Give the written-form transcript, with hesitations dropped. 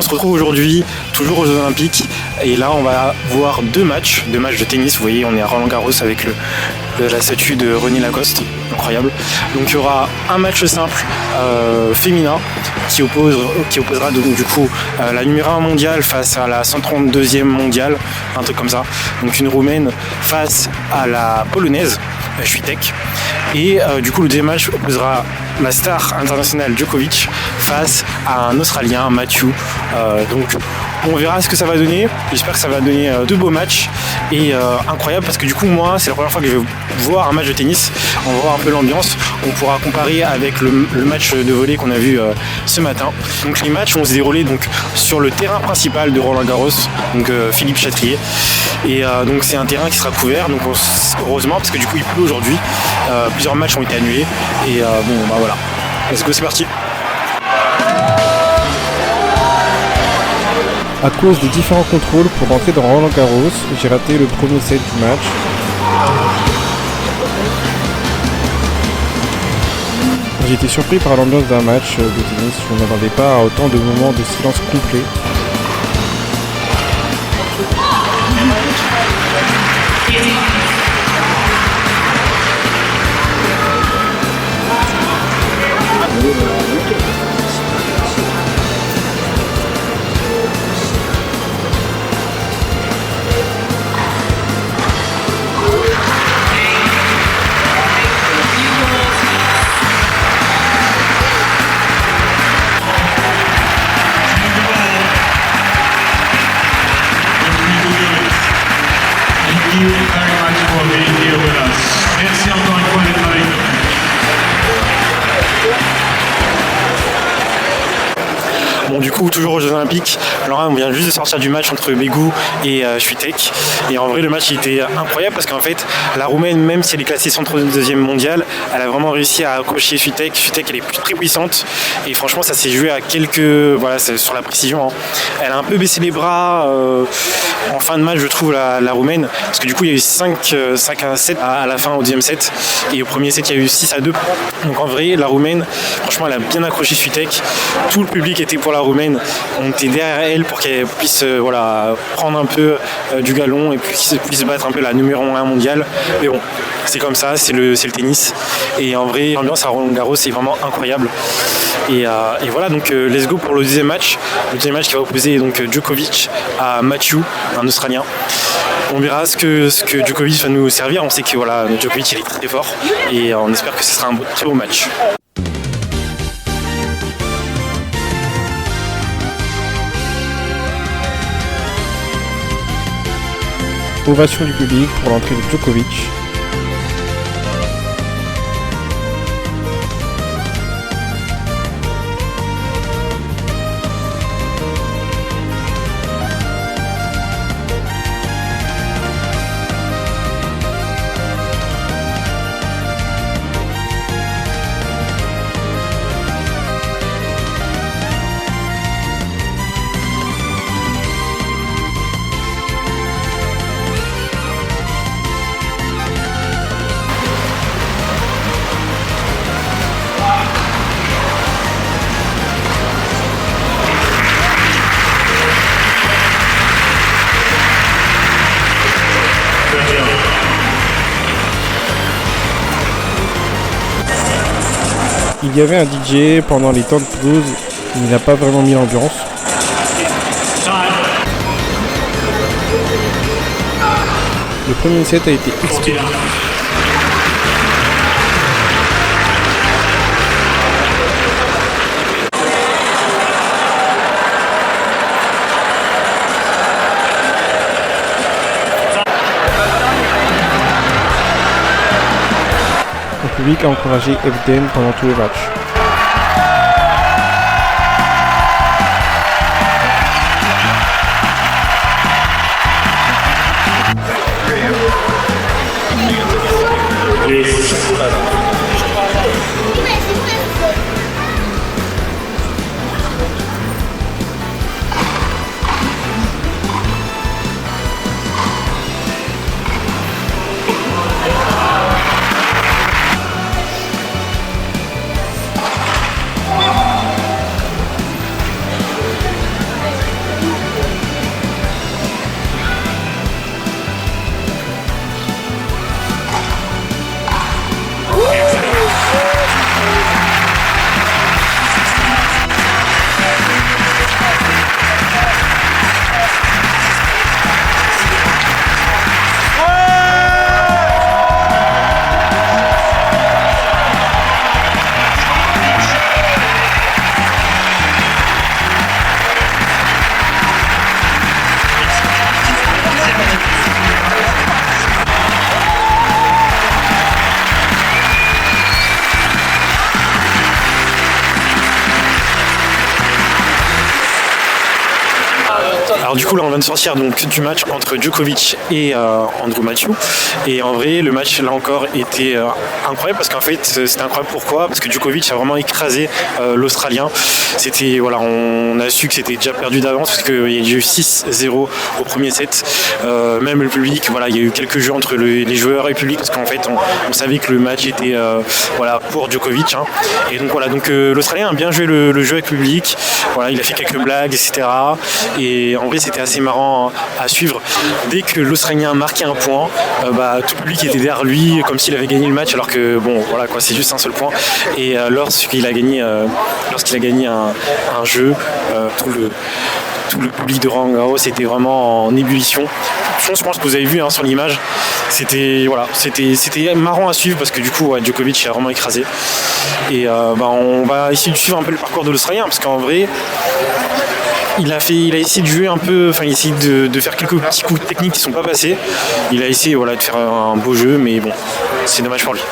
On se retrouve aujourd'hui, toujours aux Jeux Olympiques, et là on va voir deux matchs de tennis. Vous voyez, on est à Roland-Garros avec la statue de René Lacoste, incroyable. Donc il y aura un match simple féminin qui opposera donc, du coup la numéro 1 mondiale face à la 132e mondiale, un truc comme ça. Donc une roumaine face à la polonaise, Swiatek. Et du coup le deuxième match opposera la star internationale Djokovic face à un Australien, Matthew. Donc on verra ce que ça va donner. J'espère que ça va donner deux beaux matchs et incroyable parce que du coup moi c'est la première fois que je vais voir un match de tennis. On va voir un peu l'ambiance. On pourra comparer avec le match de volley qu'on a vu ce matin. Donc les matchs vont se dérouler donc sur le terrain principal de Roland-Garros, donc Philippe Chatrier. Et donc c'est un terrain qui sera couvert. Donc heureusement parce que du coup il pleut aujourd'hui. Plusieurs matchs ont été annulés et bon bah voilà. Let's go, c'est parti. À cause des différents contrôles pour rentrer dans Roland-Garros, j'ai raté le premier set du match. J'ai été surpris par l'ambiance d'un match de tennis. Je ne m'attendais pas à autant de moments de silence complet. Thank you very much for being here with us. Merci encore une fois d'être avec nous. Bon, du coup, toujours aux Jeux Olympiques. Alors là, on vient juste de sortir du match entre Begu et Swiatek. Et en vrai, le match il était incroyable parce qu'en fait, la Roumaine, même si elle est classée 132e mondiale, elle a vraiment réussi à accrocher Swiatek. Swiatek, elle est très puissante. Et franchement, ça s'est joué à quelques. Voilà, c'est sur la précision. Hein. Elle a un peu baissé les bras en fin de match, je trouve, la Roumaine. Parce que du coup, il y a eu 5 à 7 à la fin au deuxième set. Et au premier set, il y a eu 6 à 2. Donc en vrai, la Roumaine, franchement, elle a bien accroché Swiatek. Tout le public était pour la Roumaine. On était derrière elle pour qu'elle puisse prendre un peu du galon et puisse battre un peu la numéro 1 mondiale. Mais bon, c'est comme ça, c'est le tennis. Et en vrai, l'ambiance à Roland-Garros c'est vraiment incroyable. Et voilà, donc let's go pour le deuxième match. Le deuxième match qui va opposer donc Djokovic à Matthew, un Australien. On verra ce que Djokovic va nous servir. On sait que voilà, Djokovic il est très fort et on espère que ce sera un très beau match. Ovation du public pour l'entrée de Djokovic. Il y avait un DJ pendant les temps de pause, il n'a pas vraiment mis l'ambiance. Le premier set a été expédié. Le public a encouragé Evden pendant tout le match. Alors du coup là on vient de sortir donc du match entre Djokovic et Andrew Mathieu, et en vrai le match là encore était incroyable parce qu'en fait c'était incroyable. Pourquoi? Parce que Djokovic a vraiment écrasé l'Australien. C'était voilà, on a su que c'était déjà perdu d'avance parce qu'il y a eu 6-0 au premier set. Même le public, voilà, il y a eu quelques jeux entre les joueurs et le public parce qu'en fait on savait que le match était voilà, pour Djokovic, hein. Et donc voilà, donc l'Australien a bien joué le jeu avec le public. Voilà, il a fait quelques blagues, etc. Et en vrai c'était assez marrant à suivre. Dès que l'Australien marquait un point, tout le public était derrière lui comme s'il avait gagné le match, alors que bon voilà quoi, c'est juste un seul point. Et lorsqu'il a gagné un jeu, tout le public de Roland Garros était vraiment en ébullition. Je pense que vous avez vu sur l'image, c'était marrant à suivre parce que du coup Djokovic a vraiment écrasé. Et on va essayer de suivre un peu le parcours de l'Australien parce qu'en vrai il a essayé de jouer un peu, enfin il a essayé de faire quelques petits coups techniques qui ne sont pas passés. Il a essayé de faire un beau jeu, mais bon, c'est dommage pour lui.